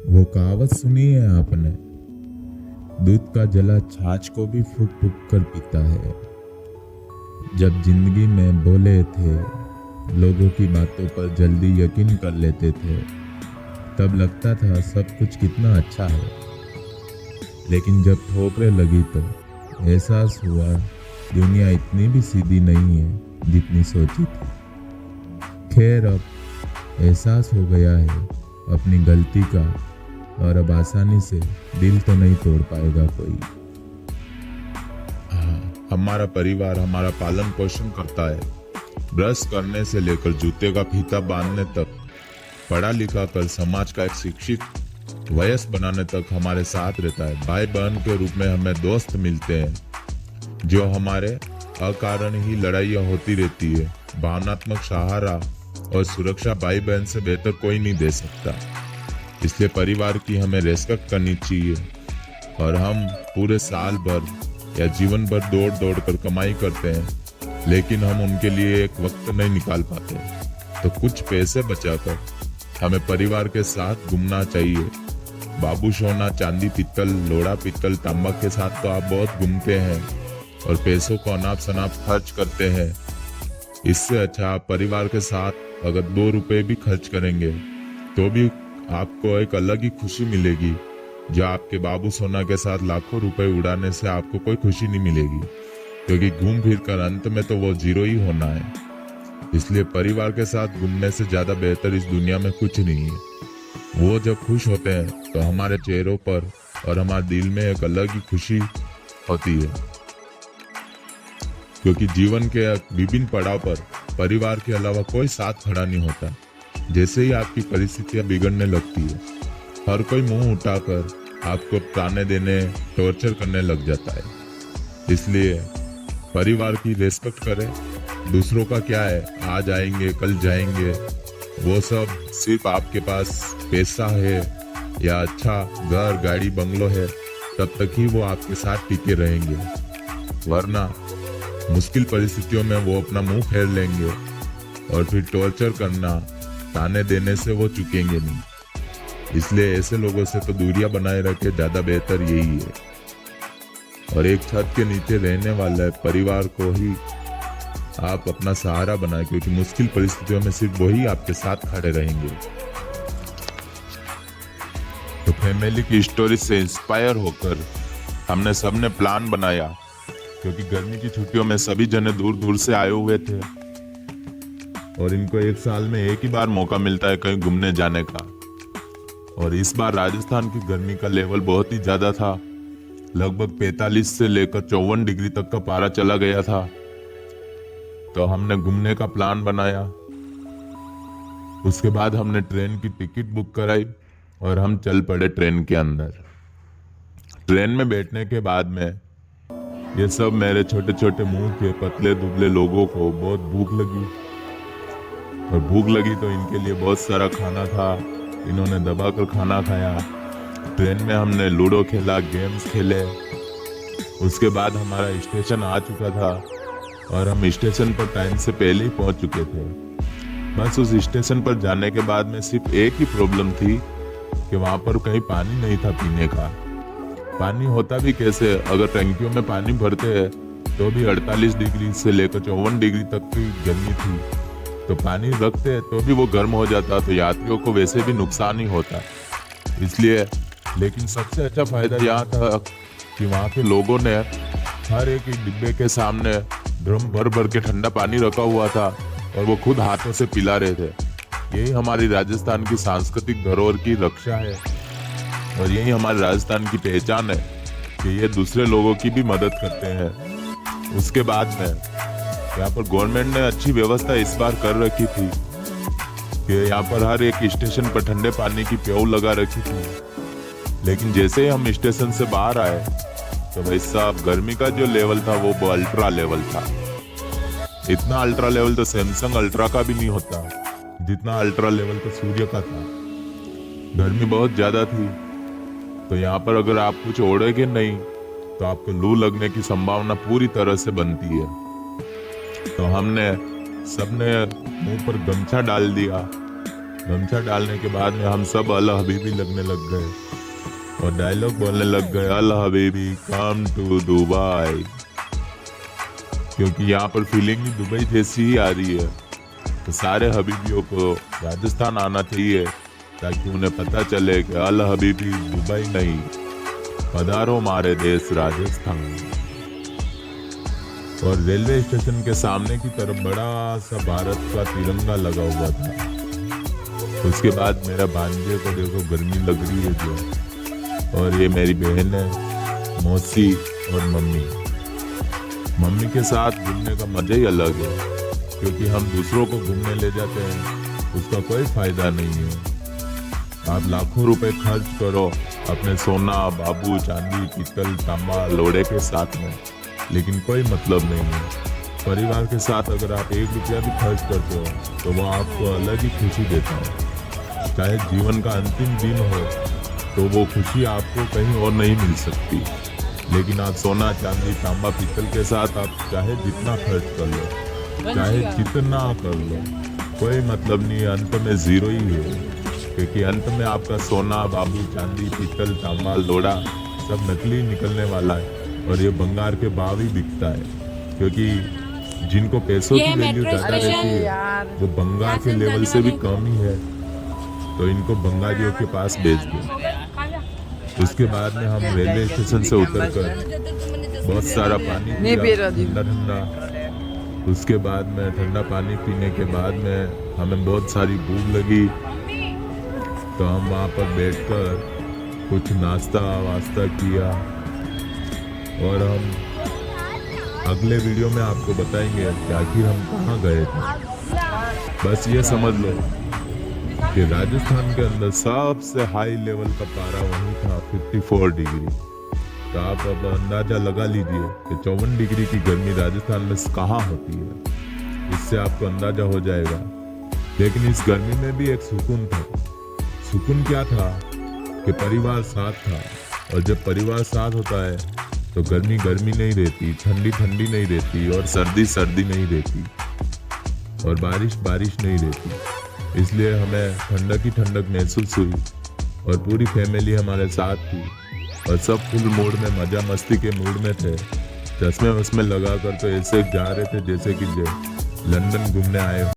वो कहावत सुनी है आपने, दूध का जला छाछ को भी फूक फूक कर पीता है। जब जिंदगी में भोले थे, लोगों की बातों पर जल्दी यकीन कर लेते थे, तब लगता था सब कुछ कितना अच्छा है। लेकिन जब ठोकरें लगी तो एहसास हुआ दुनिया इतनी भी सीधी नहीं है जितनी सोची थी। खैर, अब एहसास हो गया है अपनी गलती का, और अब आसानी से दिल तो नहीं तोड़ पाएगा कोई। हमारा परिवार हमारा पालन पोषण करता है। ब्रश करने से लेकर जूते का फीता बांधने तक, पढ़ा लिखा कर समाज का एक शिक्षित वयस्क बनाने तक हमारे साथ रहता है। भाई बहन के रूप में हमें दोस्त मिलते हैं जो हमारे अकारण ही लड़ाइयाँ होती रहती है। भावनात्मक सहारा और सुरक्षा भाई बहन से बेहतर कोई नहीं दे सकता। इसलिए परिवार की हमें रेस्पेक्ट करनी चाहिए। और हम पूरे साल भर या जीवन भर दौड़ दौड़ कर कमाई करते हैं, लेकिन हम उनके लिए एक वक्त नहीं निकाल पाते। तो कुछ पैसे बचाकर हमें परिवार के साथ घूमना चाहिए। बाबू सोना चांदी पित्तल लोड़ा पित्तल तांबा के साथ तो आप बहुत घूमते हैं और पैसों को अनाप शनाप खर्च करते हैं। इससे अच्छा आप परिवार के साथ अगर 2 रुपए भी खर्च करेंगे तो भी आपको एक अलग ही खुशी मिलेगी, जो आपके बाबू सोना के साथ लाखों रुपए उड़ाने से आपको कोई खुशी नहीं मिलेगी, क्योंकि घूम फिर कर अंत में तो वो जीरो ही होना है। इसलिए परिवार के साथ घूमने से ज्यादा बेहतर इस दुनिया में कुछ नहीं है। वो जब खुश होते हैं तो हमारे चेहरों पर और हमारे दिल में एक अलग ही खुशी होती है, क्योंकि जीवन के विभिन्न पड़ाव पर परिवार के अलावा कोई साथ खड़ा नहीं होता। जैसे ही आपकी परिस्थितियां बिगड़ने लगती है, हर कोई मुंह उठाकर आपको ताने देने टॉर्चर करने लग जाता है। इसलिए परिवार की रेस्पेक्ट करें। दूसरों का क्या है, आज आएंगे कल जाएंगे, वो सब सिर्फ आपके पास पैसा है या अच्छा घर गाड़ी बंगलो है तब तक ही वो आपके साथ टिके रहेंगे, वरना मुश्किल परिस्थितियों में वो अपना मुंह फेर लेंगे और फिर टॉर्चर करना ताने देने से वो चुकेंगे नहीं। इसलिए ऐसे लोगों से तो दूरियां बनाए रखे ज्यादा बेहतर यही है। और एक छत के नीचे रहने वाले परिवार को ही आप अपना सहारा बनाए, क्योंकि मुश्किल परिस्थितियों में सिर्फ वही आपके साथ खड़े रहेंगे। तो फैमिली की स्टोरी से इंस्पायर होकर हमने सबने प्लान बनाया, क्योंकि गर्मी की छुट्टियों में सभी जने दूर दूर से आए हुए थे और इनको एक साल में एक ही बार मौका मिलता है कहीं घूमने जाने का। और इस बार राजस्थान की गर्मी का लेवल बहुत ही ज्यादा था, लगभग 45 से लेकर 54 डिग्री तक का पारा चला गया था। तो हमने घूमने का प्लान बनाया। उसके बाद हमने ट्रेन की टिकट बुक कराई और हम चल पड़े ट्रेन के अंदर। ट्रेन में बैठने के बाद में ये सब मेरे छोटे छोटे मुंह के पतले दुबले लोगों को बहुत भूख लगी, और भूख लगी तो इनके लिए बहुत सारा खाना था। इन्होंने दबाकर खाना खाया। ट्रेन में हमने लूडो खेला, गेम्स खेले। उसके बाद हमारा स्टेशन आ चुका था और हम स्टेशन पर टाइम से पहले ही पहुंच चुके थे। बस उस स्टेशन पर जाने के बाद में सिर्फ एक ही प्रॉब्लम थी कि वहां पर कहीं पानी नहीं था पीने का। पानी होता भी कैसे, अगर टंकियों में पानी भरते हैं तो भी 48 डिग्री से लेकर 54 डिग्री तक की गर्मी थी, तो पानी रखते हैं तो भी वो गर्म हो जाता, तो यात्रियों को वैसे भी नुकसान ही होता। इसलिए लेकिन सबसे अच्छा फायदा यहाँ था कि वहाँ के लोगों ने हर एक डिब्बे के सामने ड्रम भर भर के ठंडा पानी रखा हुआ था और वो खुद हाथों से पिला रहे थे। यही हमारी राजस्थान की सांस्कृतिक धरोहर की रक्षा है और यही हमारे राजस्थान की पहचान है कि ये दूसरे लोगों की भी मदद करते हैं। उसके बाद में यहाँ पर गवर्नमेंट ने अच्छी व्यवस्था इस बार कर रखी थी कि यहाँ पर हर एक स्टेशन पर ठंडे पानी की प्याऊ लगा रखी थी। लेकिन जैसे ही हम स्टेशन से बाहर आए तो भाई साहब गर्मी का जो लेवल था वो अल्ट्रा लेवल था। इतना अल्ट्रा लेवल तो सैमसंग अल्ट्रा का भी नहीं होता, जितना अल्ट्रा लेवल तो सूर्य का था। गर्मी बहुत ज्यादा थी, तो यहाँ पर अगर आप कुछ ओढ़ेगे नहीं तो आपको लू लगने की संभावना पूरी तरह से बनती है। तो हमने सबने मुंह पर गमछा डाल दिया गमछा डालने के बाद में हम सब अल हबीबी लगने लग गए और डायलॉग बोलने लग गए, अल हबीबी कम टू दुबई, क्योंकि यहाँ पर फीलिंग भी दुबई जैसी ही आ रही है। तो सारे हबीबियों को राजस्थान आना चाहिए ताकि उन्हें पता चले कि अल हबीबी दुबई नहीं, पधारो हमारे देश राजस्थान। और रेलवे स्टेशन के सामने की तरफ बड़ा सा भारत का तिरंगा लगा हुआ था। उसके बाद मेरा भांजे को देखो गर्मी लग रही है जो, और ये मेरी बहन है, मौसी और मम्मी के साथ घूमने का मजा ही अलग है, क्योंकि हम दूसरों को घूमने ले जाते हैं उसका कोई फायदा नहीं है। आप लाखों रुपए खर्च करो अपने सोना, बाबू, चांदी, पीतल, तांबा, लोड़े के साथ में, लेकिन कोई मतलब नहीं है। परिवार के साथ अगर आप 1 रुपया भी खर्च करते हो तो वो आपको अलग ही खुशी देता है। चाहे जीवन का अंतिम दिन हो तो वो खुशी आपको कहीं और नहीं मिल सकती, लेकिन आप सोना, चांदी, तांबा, पीतल के साथ आप चाहे जितना खर्च कर लो, चाहे जितना कर लो, कोई मतलब नहीं, अंत में जीरो ही है। क्योंकि अंत में आपका सोना, बाबू, चांदी, पीतल, तांबा, लोड़ा सब नकली निकलने वाला है और ये बंगार के भाव ही बिकता है, क्योंकि जिनको पैसों की वैल्यू ज़्यादा रहती है वो बंगार के लेवल से भी कम ही है, तो इनको बंगालियों के पास भेज दो। उसके बाद में हम रेलवे स्टेशन से उतरकर बहुत सारा पानी पिया, ठंडा ठंडा। उसके बाद में ठंडा पानी पीने के बाद में हमें बहुत सारी भूख लगी, तो हम वहाँ पर बैठकर कुछ नाश्ता वास्ता किया और हम अगले वीडियो में आपको बताएंगे कि आखिर हम कहाँ गए थे। बस ये समझ लो कि राजस्थान के अंदर सबसे हाई लेवल का पारा वहीं था 54 डिग्री। तो आप अब अंदाजा लगा लीजिए कि 54 डिग्री की गर्मी राजस्थान में कहाँ होती है, इससे आपको अंदाजा हो जाएगा। लेकिन इस गर्मी में भी एक सुकून था। सुकून क्या था कि परिवार साथ था, और जब परिवार साथ होता है तो गर्मी गर्मी नहीं रहती, ठंडी ठंडी नहीं रहती, और सर्दी सर्दी नहीं रहती, और बारिश बारिश नहीं रहती। इसलिए हमें ठंडक ही ठंडक महसूस हुई और पूरी फैमिली हमारे साथ थी और सब फुल मूड में, मजा मस्ती के मूड में थे। चश्मे वश्मे लगा कर तो ऐसे जा रहे थे जैसे कि लंदन घूमने आए हो।